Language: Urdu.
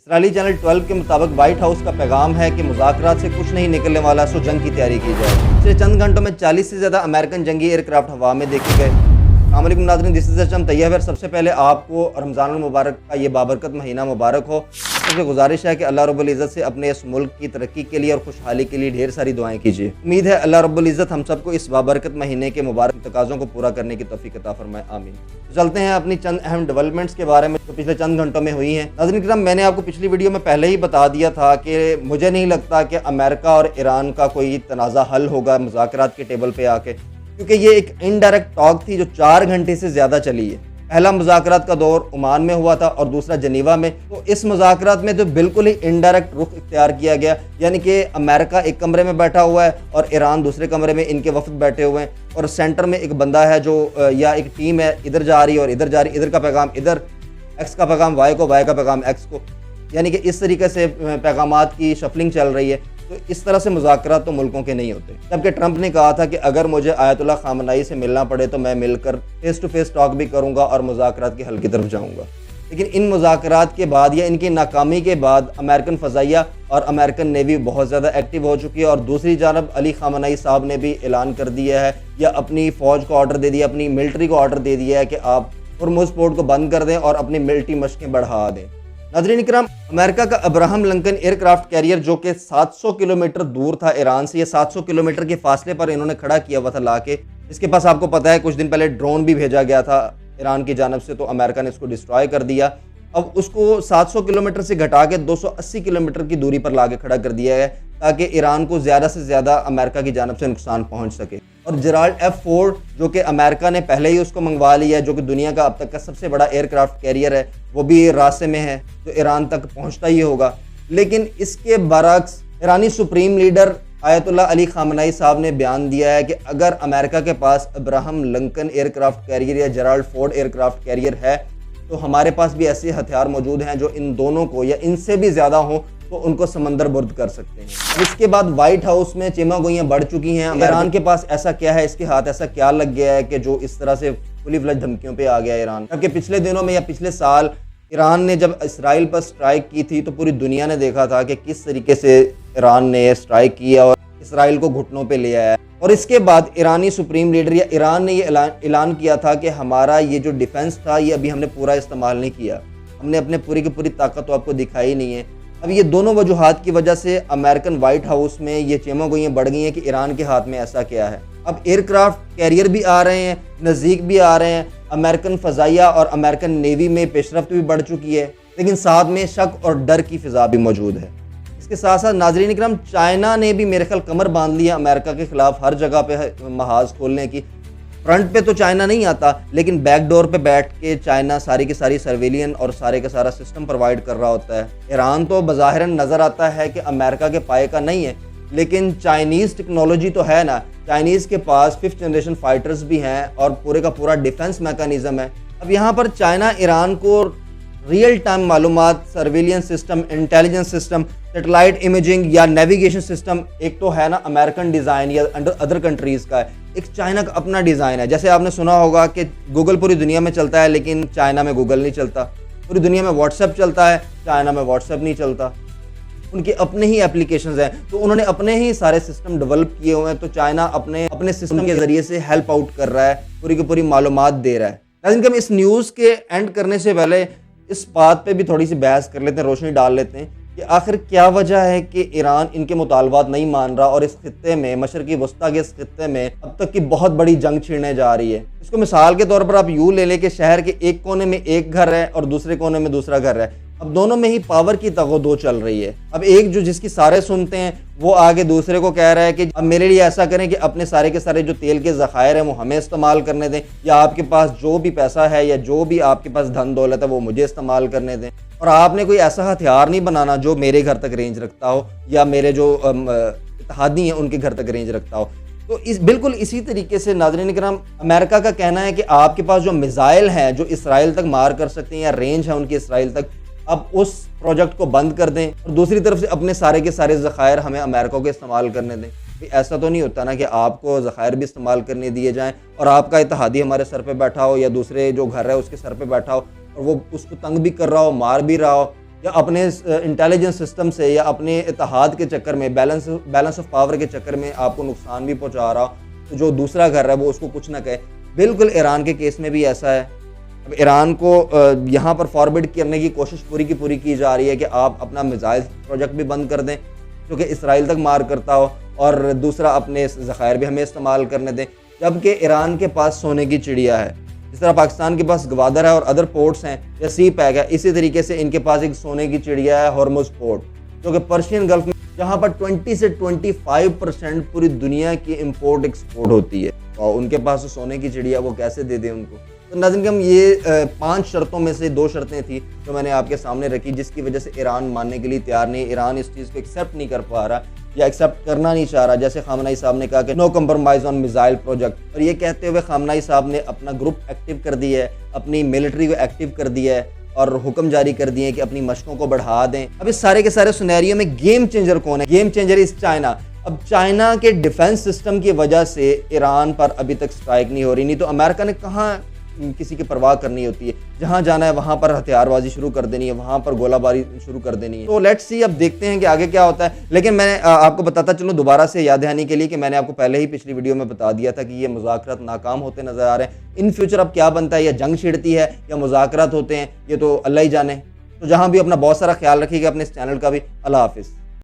اسرائیلی چینل 12 کے مطابق وائٹ ہاؤس کا پیغام ہے کہ مذاکرات سے کچھ نہیں نکلنے والا، سو جنگ کی تیاری کی جائے۔ پچھلے چند گھنٹوں میں 40 سے زیادہ امریکن جنگی ایئر کرافٹ ہوا میں دیکھے گئے۔ السلام علیکم ناظرین، دس از اچم طیب۔ سب سے پہلے آپ کو رمضان المبارک کا یہ بابرکت مہینہ مبارک ہو۔ سب سے گزارش ہے کہ اللہ رب العزت سے اپنے اس ملک کی ترقی کے لیے اور خوشحالی کے لیے ڈھیر ساری دعائیں کیجیے۔ امید ہے اللہ رب العزت ہم سب کو اس بابرکت مہینے کے مبارک تقاضوں کو پورا کرنے کی توفیق عطا فرمائے، آمین۔ چلتے ہیں اپنی چند اہم ڈیولپمنٹس کے بارے میں جو پچھلے چند گھنٹوں میں ہوئی ہیں۔ ناظرین کرام، میں نے آپ کو پچھلی ویڈیو میں پہلے ہی بتا دیا تھا کہ مجھے نہیں لگتا کہ امریکہ اور ایران کا کوئی تنازع حل ہوگا مذاکرات کے ٹیبل پہ آ کے، کیونکہ یہ ایک انڈائریکٹ ٹاک تھی جو 4 گھنٹے سے زیادہ چلی ہے۔ پہلا مذاکرات کا دور عمان میں ہوا تھا اور دوسرا جنیوا میں۔ تو اس مذاکرات میں تو بالکل ہی انڈائریکٹ رخ اختیار کیا گیا، یعنی کہ امریکہ ایک کمرے میں بیٹھا ہوا ہے اور ایران دوسرے کمرے میں ان کے وفد بیٹھے ہوئے ہیں، اور سینٹر میں ایک بندہ ہے جو یا ایک ٹیم ہے، ادھر جا رہی ہے اور ادھر جا رہی ہے، ادھر کا پیغام ادھر، ایکس کا پیغام وائی کو، وائی کا پیغام ایکس کو، یعنی کہ اس طریقے سے پیغامات کی شفلنگ چل رہی ہے۔ تو اس طرح سے مذاکرات تو ملکوں کے نہیں ہوتے، جبکہ ٹرمپ نے کہا تھا کہ اگر مجھے آیت اللہ خامنائی سے ملنا پڑے تو میں مل کر فیس ٹو فیس ٹاک بھی کروں گا اور مذاکرات کے حل کی طرف جاؤں گا۔ لیکن ان مذاکرات کے بعد یا ان کی ناکامی کے بعد امریکن فضائیہ اور امریکن نیوی بہت زیادہ ایکٹیو ہو چکی ہے، اور دوسری جانب علی خامنائی صاحب نے بھی اعلان کر دیا ہے یا اپنی فوج کو آرڈر دے دیا، اپنی ملٹری کو آرڈر دے دیا ہے کہ آپ ہرمز پورٹ کو بند کر دیں اور اپنی ملٹری مشقیں بڑھا دیں۔ ناظرین کرام، امریکہ کا Abraham Lincoln aircraft carrier جو کہ 700 کلومیٹر دور تھا ایران سے، یہ 700 کلومیٹر کے فاصلے پر انہوں نے کھڑا کیا ہوا تھا لا کے، اس کے پاس آپ کو پتہ ہے کچھ دن پہلے ڈرون بھی بھیجا گیا تھا ایران کی جانب سے، تو امریکہ نے اس کو ڈسٹرائے کر دیا۔ اب اس کو 700 کلومیٹر سے گھٹا کے 280 کلومیٹر کی دوری پر لا کے کھڑا کر دیا ہے تاکہ ایران کو زیادہ سے زیادہ امریکہ کی جانب سے نقصان پہنچ سکے۔ اور جرالڈ F4 جو کہ امریکہ نے پہلے ہی اس کو منگوا لیا ہے، جو کہ دنیا کا اب تک کا سب سے بڑا ایئر کرافٹ کیریئر ہے، وہ بھی راستے میں ہے، جو ایران تک پہنچتا ہی ہوگا۔ لیکن اس کے برعکس ایرانی سپریم لیڈر آیت اللہ علی خامنائی صاحب نے بیان دیا ہے کہ اگر امریکہ کے پاس Abraham Lincoln aircraft carrier یا Gerald Ford aircraft carrier ہے تو ہمارے پاس بھی ایسے ہتھیار موجود ہیں جو ان دونوں کو یا ان سے بھی زیادہ ہوں تو ان کو سمندر برد کر سکتے ہیں۔ اب اس کے بعد وائٹ ہاؤس میں چیمہ گوئیاں بڑھ چکی ہیں، ایران کے پاس ایسا کیا ہے، اس کے ہاتھ ایسا کیا لگ گیا ہے کہ جو اس طرح سے کھلی فلج دھمکیوں پہ آ گیا ایران۔ جبکہ پچھلے دنوں میں یا پچھلے سال ایران نے جب اسرائیل پر سٹرائک کی تھی تو پوری دنیا نے دیکھا تھا کہ کس طریقے سے ایران نے سٹرائک کیا اور اسرائیل کو گھٹنوں پہ لے آیا۔ اور اس کے بعد ایرانی سپریم لیڈر یا ایران نے یہ اعلان کیا تھا کہ ہمارا یہ جو ڈیفنس تھا یہ ابھی ہم نے پورا استعمال نہیں کیا، ہم نے اپنے پوری کی پوری طاقت تو آپ کو دکھائی نہیں ہے۔ اب یہ دونوں وجوہات کی وجہ سے امریکن وائٹ ہاؤس میں یہ چیمہ گوئیاں بڑھ گئی ہیں کہ ایران کے ہاتھ میں ایسا کیا ہے۔ اب ایئر کرافٹ کیریئر بھی آ رہے ہیں، نزدیک بھی آ رہے ہیں، امریکن فضائیہ اور امریکن نیوی میں پیش رفت بھی بڑھ چکی ہے، لیکن ساتھ میں شک اور ڈر کی فضا بھی موجود ہے۔ اس کے ساتھ ساتھ ناظرین اکرام، چائنا نے بھی میرے خیال کمر باندھ لیا امریکہ کے خلاف ہر جگہ پہ محاذ کھولنے کی۔ فرنٹ پہ تو چائنا نہیں آتا، لیکن بیک ڈور پہ بیٹھ کے چائنا ساری کی ساری سرویلین اور سارے کا سارا سسٹم پرووائڈ کر رہا ہوتا ہے۔ ایران تو بظاہراً نظر آتا ہے کہ امریکہ کے پائے کا نہیں ہے، لیکن چائنیز ٹیکنالوجی تو ہے نا، چائنیز کے پاس 5th جنریشن فائٹرز بھی ہیں اور پورے کا پورا ڈیفنس میکانزم ہے۔ اب یہاں پر چائنا ایران کو ریئل ٹائم معلومات، surveillance system, intelligence system, satellite imaging یا نیویگیشن سسٹم، ایک تو ہے نا امریکن ڈیزائن یا ادر کنٹریز کا ہے، ایک چائنا کا اپنا ڈیزائن ہے۔ جیسے آپ نے سنا ہوگا کہ گوگل پوری دنیا میں چلتا ہے لیکن چائنا میں گوگل نہیں چلتا، پوری دنیا میں واٹس ایپ چلتا ہے، چائنا میں واٹس ایپ نہیں چلتا، ان کے اپنے ہی اپلیکیشنز ہیں، تو انہوں نے اپنے ہی سارے سسٹم ڈیولپ کیے ہوئے ہیں، تو چائنا اپنے سسٹم کے ذریعے سے ہیلپ آؤٹ کر رہا ہے، پوری کی پوری معلومات دے رہا ہے۔ لیکن ہم اس نیوز کے اینڈ کرنے سے پہلے اس بات پہ بھی تھوڑی سی بحث کر لیتے ہیں، روشنی ڈال لیتے ہیں کہ آخر کیا وجہ ہے کہ ایران ان کے مطالبات نہیں مان رہا اور اس خطے میں، مشرقی وسطیٰ کے اس خطے میں اب تک کی بہت بڑی جنگ چھڑنے جا رہی ہے۔ اس کو مثال کے طور پر آپ یوں لے لیں کہ شہر کے ایک کونے میں ایک گھر ہے اور دوسرے کونے میں دوسرا گھر ہے، اب دونوں میں ہی پاور کی تغو چل رہی ہے۔ اب ایک جو جس کی سارے سنتے ہیں وہ آگے دوسرے کو کہہ رہا ہے کہ اب میرے لیے ایسا کریں کہ اپنے سارے کے سارے جو تیل کے ذخائر ہیں وہ ہمیں استعمال کرنے دیں، یا آپ کے پاس جو بھی پیسہ ہے یا جو بھی آپ کے پاس دھن دولت ہے وہ مجھے استعمال کرنے دیں، اور آپ نے کوئی ایسا ہتھیار نہیں بنانا جو میرے گھر تک رینج رکھتا ہو یا میرے جو اتحادی ہیں ان کے گھر تک رینج رکھتا ہو۔ تو بالکل اسی طریقے سے ناظرین کرام، امریکہ کا کہنا ہے کہ آپ کے پاس جو میزائل ہیں جو اسرائیل تک مار کر سکتے ہیں یا رینج ہے ان کی اسرائیل تک، اب اس پروجیکٹ کو بند کر دیں اور دوسری طرف سے اپنے سارے کے سارے ذخائر ہمیں امریکہ کو استعمال کرنے دیں۔ ایسا تو نہیں ہوتا نا کہ آپ کو ذخائر بھی استعمال کرنے دیے جائیں اور آپ کا اتحادی ہمارے سر پہ بیٹھا ہو یا دوسرے جو گھر ہے اس کے سر پہ بیٹھا ہو اور وہ اس کو تنگ بھی کر رہا ہو، مار بھی رہا ہو، یا اپنے انٹیلیجنس سسٹم سے یا اپنے اتحاد کے چکر میں بیلنس آف پاور کے چکر میں آپ کو نقصان بھی پہنچا رہا، تو جو دوسرا کر رہا ہے وہ اس کو کچھ نہ کہے۔ بالکل ایران کے کیس میں بھی ایسا ہے۔ اب ایران کو یہاں پر فارورڈ کرنے کی کوشش پوری کی جا رہی ہے کہ آپ اپنا میزائل پروجیکٹ بھی بند کر دیں جو کہ اسرائیل تک مار کرتا ہو، اور دوسرا اپنے ذخائر بھی ہمیں استعمال کرنے دیں، جبکہ ایران کے پاس سونے کی چڑیا ہے۔ جس طرح پاکستان کے پاس گوادر ہے اور ادر پورٹس ہیں یا سی پیک ہے، اسی طریقے سے ان کے پاس ایک سونے کی چڑیا ہے، ہارمز پورٹ، جو کہ پرشین گلف میں جہاں پر 20 سے 25% پوری دنیا کی امپورٹ ایکسپورٹ ہوتی ہے، اور ان کے پاس سونے کی چڑیا، وہ کیسے دے دیں ان کو؟ تو ناظرین کرام، یہ 5 شرطوں میں سے 2 شرطیں تھیں جو میں نے آپ کے سامنے رکھی، جس کی وجہ سے ایران ماننے کے لیے تیار نہیں، ایران اس چیز کو ایکسیپٹ نہیں کر پا رہا یا ایکسیپٹ کرنا نہیں چاہ رہا۔ جیسے خامنہ ای صاحب نے کہا کہ نو کمپرومائز آن میزائل پروجیکٹ، اور یہ کہتے ہوئے خامنہ ای صاحب نے اپنا گروپ ایکٹیو کر دیا ہے، اپنی ملٹری کو ایکٹیو کر دیا ہے، اور حکم جاری کر دیے کہ اپنی مشقوں کو بڑھا دیں۔ اب اس سارے کے سارے سینیریو میں گیم چینجر کون ہے؟ گیم چینجر از چائنا۔ اب چائنا کے ڈیفنس سسٹم کی وجہ سے ایران پر ابھی تک سٹرائک نہیں ہو رہی، نہیں تو امریکہ نے کہاں کسی کی پرواہ کرنی ہوتی ہے، جہاں جانا ہے وہاں پر ہتھیار بازی شروع کر دینی ہے، وہاں پر گولہ باری شروع کر دینی ہے۔ تو لیٹس سی، اب دیکھتے ہیں کہ آگے کیا ہوتا ہے۔ لیکن میں آپ کو بتاتا چلوں دوبارہ سے یاد دہانی کے لیے کہ میں نے آپ کو پہلے ہی پچھلی ویڈیو میں بتا دیا تھا کہ یہ مذاکرات ناکام ہوتے نظر آ رہے ہیں۔ ان فیوچر اب کیا بنتا ہے، یا جنگ چھڑتی ہے یا مذاکرات ہوتے ہیں، یہ تو اللہ ہی جانے۔ تو جہاں بھی اپنا بہت سارا خیال رکھیے گا، اپنے اس چینل کا بھی۔ اللہ حافظ۔